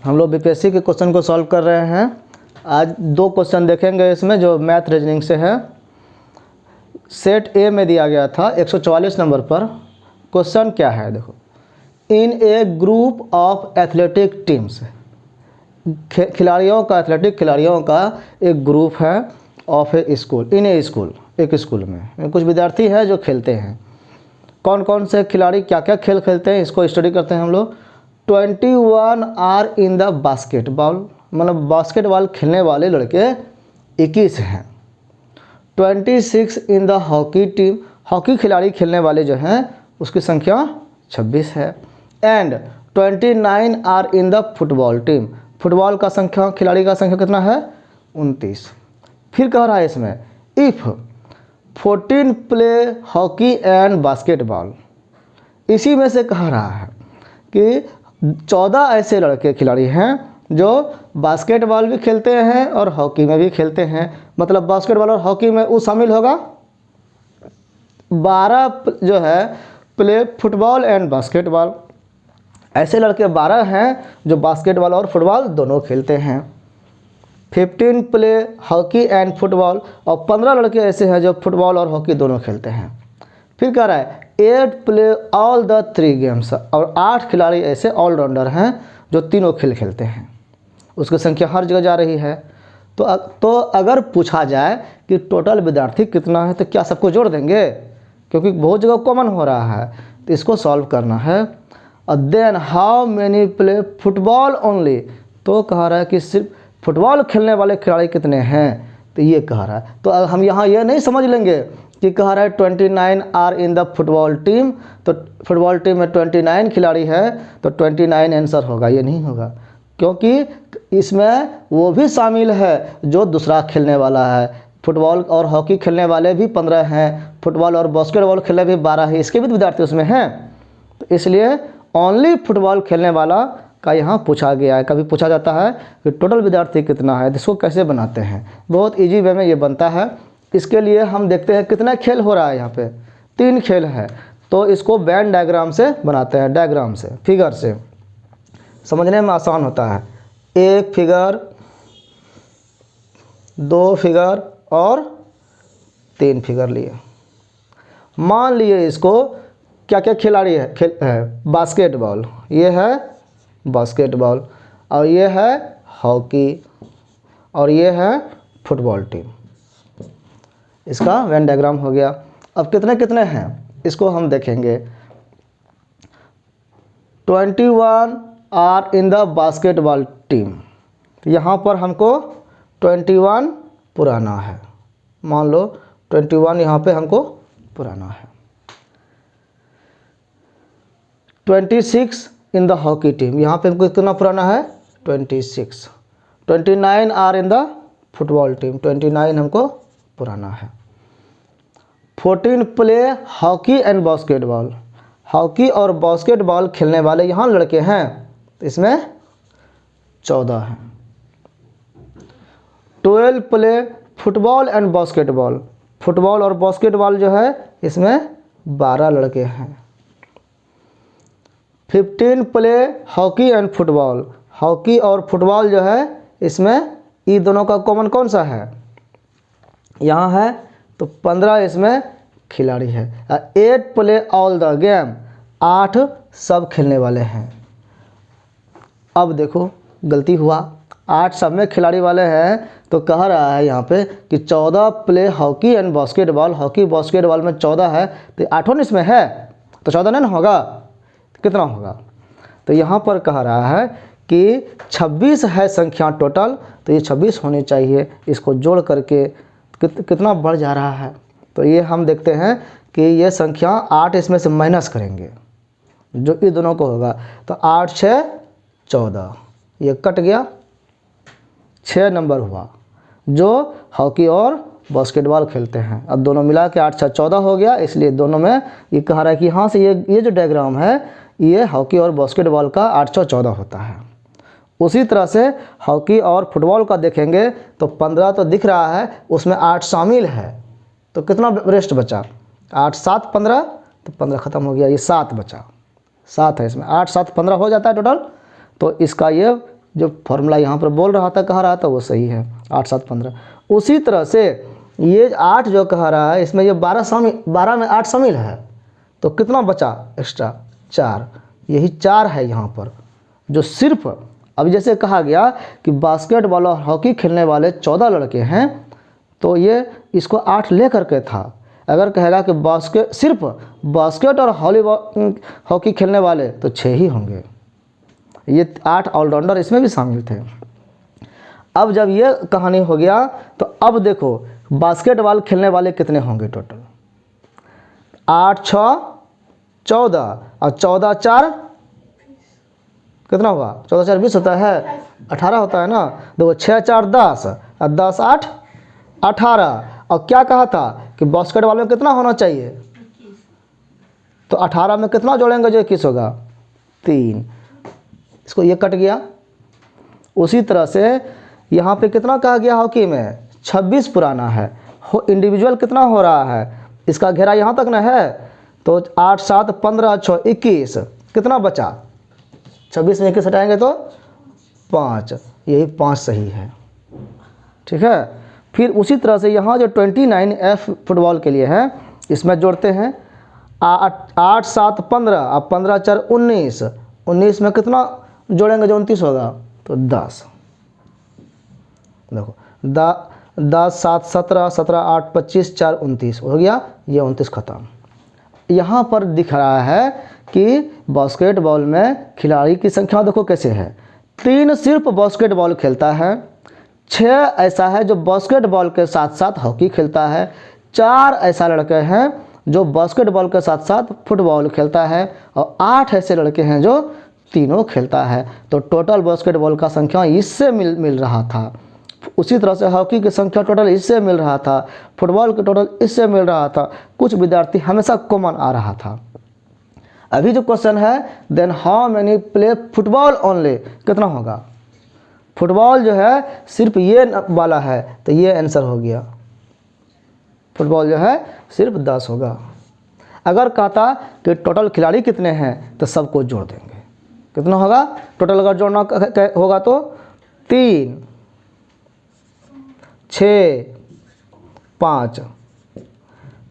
हम लोग बीपीएससी के क्वेश्चन को सॉल्व कर रहे हैं। आज 2 क्वेश्चन देखेंगे इसमें जो मैथ रीजनिंग से है। सेट ए में दिया गया था 144 नंबर पर। क्वेश्चन क्या है देखो, इन ए ग्रुप ऑफ एथलेटिक टीम्स, खिलाड़ियों का, एथलेटिक खिलाड़ियों का एक ग्रुप है of A school, in A school, एक स्कूल में कुछ विद्यार्थी हैं जो खेलते हैं। कौन कौन से खिलाड़ी क्या क्या खेल खेलते हैं इसको स्टडी करते हैं हम लोग। 21 आर इन द बास्केटबॉल, मतलब बास्केटबॉल खेलने वाले लड़के 21 हैं। 26 in the hockey team, hockey खिलाड़ी खेलने वाले जो हैं उसकी संख्या 26 है। And 29 are in the football team, football का संख्या, खिलाड़ी का संख्या कितना है 29। फिर कह रहा है इसमें if 14 play hockey and basketball, इसी में से कह रहा है कि 14 ऐसे लड़के खिलाड़ी हैं जो बास्केटबॉल भी खेलते हैं और हॉकी में भी खेलते हैं। मतलब बास्केटबॉल और हॉकी में वो शामिल होगा। 12 जो है प्ले फुटबॉल एंड बास्केटबॉल, ऐसे लड़के 12 हैं जो बास्केटबॉल और फुटबॉल दोनों खेलते हैं। 15 प्ले हॉकी एंड फुटबॉल, और 15 लड़के ऐसे हैं जो फुटबॉल और हॉकी दोनों खेलते हैं। फिर कह रहा है 8 प्ले ऑल द 3 गेम्स, और 8 खिलाड़ी ऐसे ऑलराउंडर हैं जो तीनों खेल खेलते हैं। उसकी संख्या हर जगह जा रही है। तो अगर पूछा जाए कि टोटल विद्यार्थी कितना है तो क्या सबको जोड़ देंगे, क्योंकि बहुत जगह कॉमन हो रहा है। तो इसको सॉल्व करना है। और then how many play football only, तो कह रहा है कि सिर्फ फुटबॉल खेलने वाले खिलाड़ी कितने हैं, तो ये कह रहा है। तो हम यहाँ ये नहीं समझ लेंगे कि कह रहा है 29 are in the football team, तो फुटबॉल टीम में 29 खिलाड़ी है तो 29 आंसर होगा, ये नहीं होगा। क्योंकि इसमें वो भी शामिल है जो दूसरा खेलने वाला है। फुटबॉल और हॉकी खेलने वाले भी 15 हैं, फुटबॉल और बास्केटबॉल खेलने भी 12 हैं, इसके भी विद्यार्थी उसमें हैं। तो इसलिए ओनली फुटबॉल खेलने वाला का यहाँ पूछा गया है। कभी पूछा जाता है कि टोटल विद्यार्थी कितना है, इसको कैसे बनाते हैं। बहुत इजी वे में ये बनता है। इसके लिए हम देखते हैं कितना खेल हो रहा है। यहाँ पे 3 खेल है, तो इसको वेन डायग्राम से बनाते हैं, डायग्राम से, फिगर से, समझने में आसान होता है। 1 फिगर, 2 फिगर और 3 फिगर लिए। मान लिए इसको क्या क्या खिलाड़ी है, खेल है बास्केटबॉल, ये है बास्केटबॉल, और ये है हॉकी, और ये है फुटबॉल टीम। इसका वेन डायग्राम हो गया। अब कितने कितने हैं इसको हम देखेंगे। 21 are in the basketball team, यहाँ पर हमको 21 पुराना है। मान लो 21 यहाँ पे हमको पुराना है। 26 इन द हॉकी टीम, यहाँ पे हमको कितना पुराना है 26। 29 are in the football team, 29 हमको पुराना है। 14 play hockey and basketball, hockey और बास्केटबॉल खेलने वाले यहाँ लड़के हैं, तो इसमें 14 हैं। 12 play football and basketball, football और बास्केटबॉल जो है इसमें 12 लड़के हैं। 15 play hockey and football, hockey और फुटबॉल जो है इसमें ये दोनों का कॉमन कौन सा है, यहाँ है, तो 15 इसमें खिलाड़ी है। 8 प्ले ऑल द गेम, 8 सब खेलने वाले हैं। अब देखो गलती हुआ, 8 सब में खिलाड़ी वाले हैं, तो कह रहा है यहाँ पे कि 14 play hockey and basketball, hockey basketball में 14 है, तो 8 इसमें है, तो 14 नहीं ना होगा, कितना होगा। तो यहाँ पर कह रहा है कि 26 है संख्या टोटल, तो ये 26 होनी चाहिए। इसको जोड़ करके कितना बढ़ जा रहा है, तो ये हम देखते हैं कि ये संख्या 8 इसमें से माइनस करेंगे जो ये दोनों को होगा, तो 8 6 14, ये कट गया, 6 नंबर हुआ जो हॉकी और बास्केटबॉल खेलते हैं। अब दोनों मिला के 8 6 14 हो गया। इसलिए दोनों में ये कह रहा है कि यहाँ से ये जो डायग्राम है ये हॉकी और बास्केटबॉल का 8 6 14 होता है। उसी तरह से हॉकी और फुटबॉल का देखेंगे तो 15 तो दिख रहा है, उसमें 8 शामिल है, तो कितना रेस्ट बचा, 8 7 15, तो 15 ख़त्म हो गया, ये 7 बचा, 7 है इसमें, 8 7 15 हो जाता है टोटल। तो इसका ये जो फॉर्मूला यहाँ पर बोल रहा था कह रहा था वो सही है, 8 7 15। उसी तरह से ये 8 जो कह रहा है इसमें ये 12 में 8 शामिल है, तो कितना बचा एक्स्ट्रा 4, यही 4 है यहाँ पर जो सिर्फ। अब जैसे कहा गया कि बास्केटबॉल और हॉकी खेलने वाले 14 लड़के हैं, तो ये इसको 8 ले करके था। अगर कहेगा कि सिर्फ बास्केट और हॉकी खेलने वाले तो 6 ही होंगे, ये 8 ऑलराउंडर इसमें भी शामिल थे। अब जब ये कहानी हो गया तो अब देखो बास्केटबॉल खेलने वाले कितने होंगे टोटल, 8 6 14 और 14 4 कितना होगा, 14 4 20 होता है, 18 होता है ना। देखो 6 4 10 और 10 8 18। और क्या कहा था कि बास्केटबॉल में कितना होना चाहिए, तो 18 में कितना जोड़ेंगे जो 21 होगा, 3। इसको ये कट गया। उसी तरह से यहाँ पे कितना कहा गया हॉकी में 26 पुराना है, इंडिविजुअल कितना हो रहा है, इसका घेरा यहाँ तक ना है, तो 8 7 15 6 21 कितना बचा, 26 में 21 हटाएंगे तो 5, यही 5 सही है। ठीक है। फिर उसी तरह से यहाँ जो 29F फुटबॉल के लिए है इसमें जोड़ते हैं 8 7 15 और 15 4 19, 19 में कितना जोड़ेंगे जो 29 होगा, तो 10। देखो 10 7 17 17 8 25 4 29 हो गया, ये 29 खत्म। यहाँ पर दिख रहा है कि बास्केटबॉल में खिलाड़ी की संख्या देखो कैसे है, 3 सिर्फ बास्केटबॉल खेलता है, 6 ऐसा है जो बास्केटबॉल के साथ साथ हॉकी खेलता है, 4 ऐसा लड़के हैं जो बास्केटबॉल के साथ साथ फुटबॉल खेलता है, और 8 ऐसे लड़के हैं जो तीनों खेलता है। तो टोटल बास्केटबॉल का संख्या इससे मिल रहा था। उसी तरह से हॉकी की संख्या टोटल इससे मिल रहा था, फुटबॉल के टोटल इससे मिल रहा था। कुछ विद्यार्थी हमेशा कॉमन आ रहा था। अभी जो क्वेश्चन है then how many play football only, कितना होगा, फुटबॉल जो है सिर्फ ये वाला है, तो ये आंसर हो गया, फुटबॉल जो है सिर्फ 10 होगा। अगर कहता कि टोटल खिलाड़ी कितने हैं तो सबको जोड़ देंगे, कितना होगा टोटल, अगर जोड़ना होगा तो 3 6 5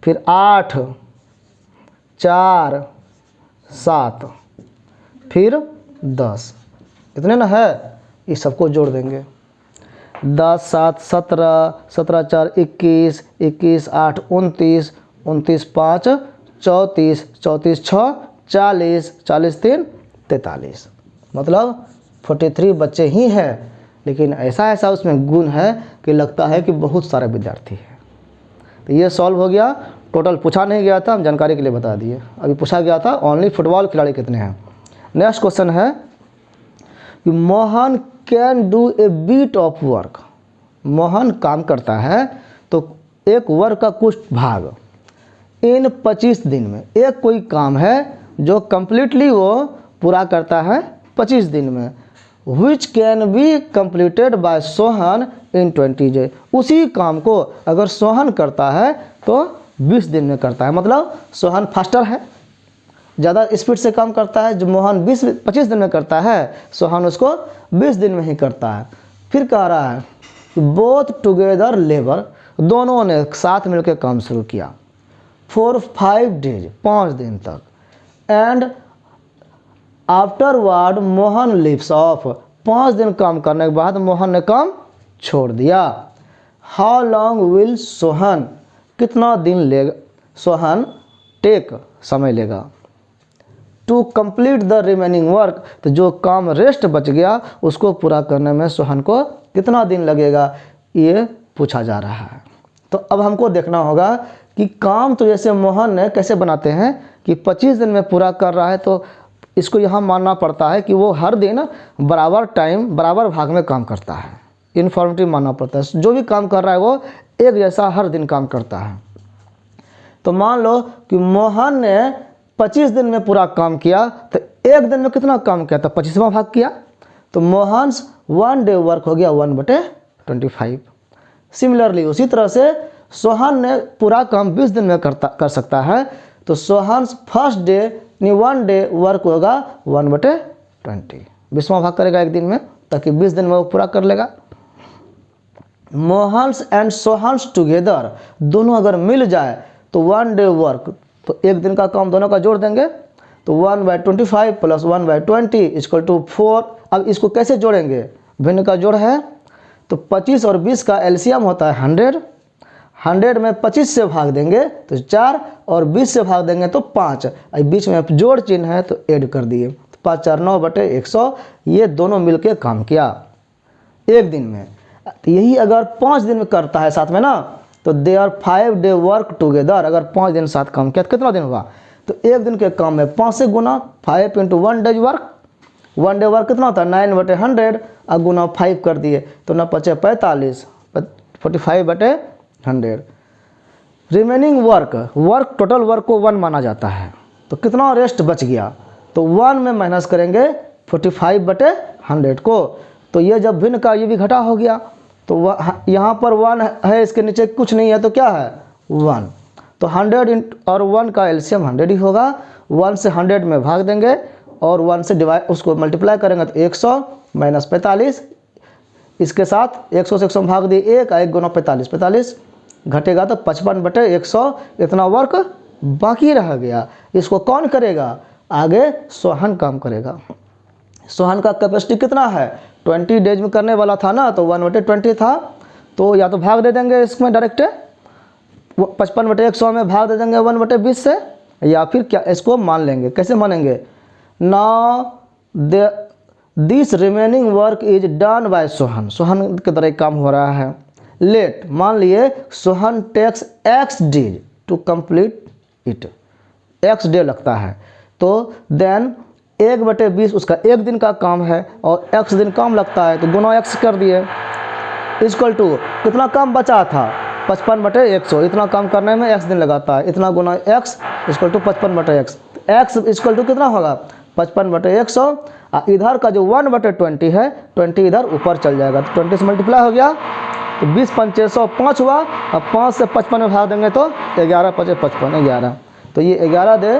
फिर 8 4 7 फिर 10, इतने ना है, इस सबको जोड़ देंगे। 10 7 17 17 4 21 21 8 29 29 5 34 34 6 40 40 3 43, मतलब 43 बच्चे ही हैं। लेकिन ऐसा उसमें गुण है कि लगता है कि बहुत सारे विद्यार्थी हैं। तो ये सॉल्व हो गया। टोटल पूछा नहीं गया था, हम जानकारी के लिए बता दिए। अभी पूछा गया था ओनली फुटबॉल खिलाड़ी कितने हैं। नेक्स्ट क्वेश्चन है कि Mohan can do a bit of work. Mohan काम करता है तो एक वर्क का कुछ भाग इन 25 दिन में, एक कोई काम है जो कंप्लीटली वो पूरा करता है 25 दिन में, which can be completed by Sohan in 20 days. उसी काम को अगर सोहन करता है तो 20 दिन में करता है, मतलब सोहन फास्टर है, ज़्यादा स्पीड से काम करता है। जो मोहन 25 दिन में करता है, सोहन उसको 20 दिन में ही करता है। फिर कह रहा है कि बोथ टुगेदर लेबर, दोनों ने साथ मिलकर काम शुरू किया फॉर 5 डेज, 5 दिन तक, and afterward Mohan leaves off, 5 दिन काम करने के बाद मोहन ने काम छोड़ दिया। हाउ लॉन्ग विल सोहन, कितना दिन लेगा सोहन टेक, समय लेगा, to complete the remaining work, तो जो काम रेस्ट बच गया उसको पूरा करने में सोहन को कितना दिन लगेगा, ये पूछा जा रहा है। तो अब हमको देखना होगा कि काम तो जैसे मोहन ने कैसे बनाते हैं कि 25 दिन में पूरा कर रहा है, तो इसको यहाँ मानना पड़ता है कि वो हर दिन बराबर टाइम बराबर भाग में काम करता है, इन्फॉर्मेटिव मानना पड़ता है। जो भी काम कर रहा है वो एक जैसा हर दिन काम करता है। तो मान लो कि मोहन ने 25 दिन में पूरा काम किया, तो एक दिन में कितना काम किया, तो 25वां भाग किया, तो मोहन्स 1 डे वर्क हो गया 1/25। सिमिलरली उसी तरह से सोहन ने पूरा काम 20 दिन में कर सकता है, तो Sohan's first day 1 day work होगा 1/20, 20वां भाग करेगा एक दिन में, ताकि 20 दिन में वो पूरा कर लेगा। मोहन्स एंड सोहन्स टुगेदर, दोनों अगर मिल जाए तो 1 डे वर्क, तो एक दिन का काम दोनों का जोड़ देंगे, तो 1/25 प्लस 1/20 इक्वल टू 4। अब इसको कैसे जोड़ेंगे, भिन्न का जोड़ है, तो 25 और 20 का एलसीएम होता है 100, 100 में 25 से भाग देंगे तो 4 और 20 से भाग देंगे तो 5, बीच में जोड़ चिन्ह है तो ऐड कर दिए, 5 4 9/100, ये दोनों मिलके काम किया एक दिन में। तो यही अगर 5 दिन में करता है साथ में ना, तो they are 5 day work together, अगर 5 दिन साथ काम किया तो कितना दिन हुआ, तो एक दिन के काम में 5 से गुना 5 × 1 डेज वर्क, 1 डे वर्क कितना होता है 9/100, और गुना 5 कर दिए तो ना बचे 45, 45/100। रिमेनिंग वर्क टोटल वर्क को 1 माना जाता है, तो कितना रेस्ट बच गया, तो 1 में माइनस करेंगे 45/100 को, तो ये जब भिन्न का ये भी घटा हो गया, तो यहाँ पर 1 है, इसके नीचे कुछ नहीं है तो क्या है 1, तो 100 और 1 का एलसीएम 100 ही होगा। 1 से 100 में भाग देंगे और 1 से डिवाइड उसको मल्टीप्लाई करेंगे तो 100 माइनस 45, इसके साथ 100 से 100 में भाग दिए 1 गुना 45, 45 घटेगा तो 55/100, इतना वर्क बाकी रह गया। इसको कौन करेगा, आगे सोहन काम करेगा। सोहन का कैपेसिटी कितना है, 20 डेज में करने वाला था ना, तो 1/20 था, तो या तो भाग दे देंगे इसमें डायरेक्ट 55/100 में भाग दे देंगे 1/20 से, या फिर क्या इसको मान लेंगे, कैसे मानेंगे, now this remaining work is done by Sohan, Sohan के द्वारा काम हो रहा है। लेट, मान लिए Sohan takes x days to complete it, x day लगता है, तो देन 1/20 उसका एक दिन का काम है और x दिन काम लगता है, तो गुना x कर दिए, इक्वल टू कितना काम बचा था 55/100, इतना काम करने में x दिन लगाता है, इतना गुना x equal to 55/x, x equal to कितना होगा 55/100, इधर का जो 1/20 है 20 इधर ऊपर चल जाएगा, तो 20 से मल्टीप्लाई हो गया तो 20 × 5 = 5 हुआ, अब 5 से 55 में भाग देंगे तो 11 × 5 = 55, 11, तो ये 11 दे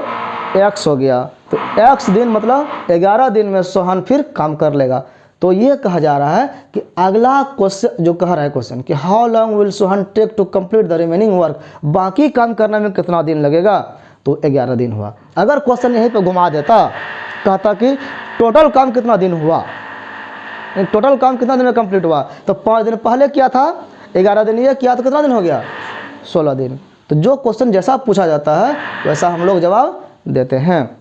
x हो गया, तो x दिन मतलब 11 दिन में सोहन फिर काम कर लेगा। तो ये कहा जा रहा है कि अगला क्वेश्चन जो कह रहा है क्वेश्चन कि how long will Sohan take to complete the remaining work, बाकी काम करने में कितना दिन लगेगा, तो 11 दिन हुआ। अगर क्वेश्चन यहीं पे घुमा देता, कहता कि टोटल काम कितना दिन हुआ, टोटल काम कितना दिन में कंप्लीट हुआ, तो 5 दिन पहले किया था, 11 दिन ये किया तो कितना दिन हो गया 16 दिन। तो जो क्वेश्चन जैसा पूछा जाता है वैसा हम लोग जवाब देते हैं।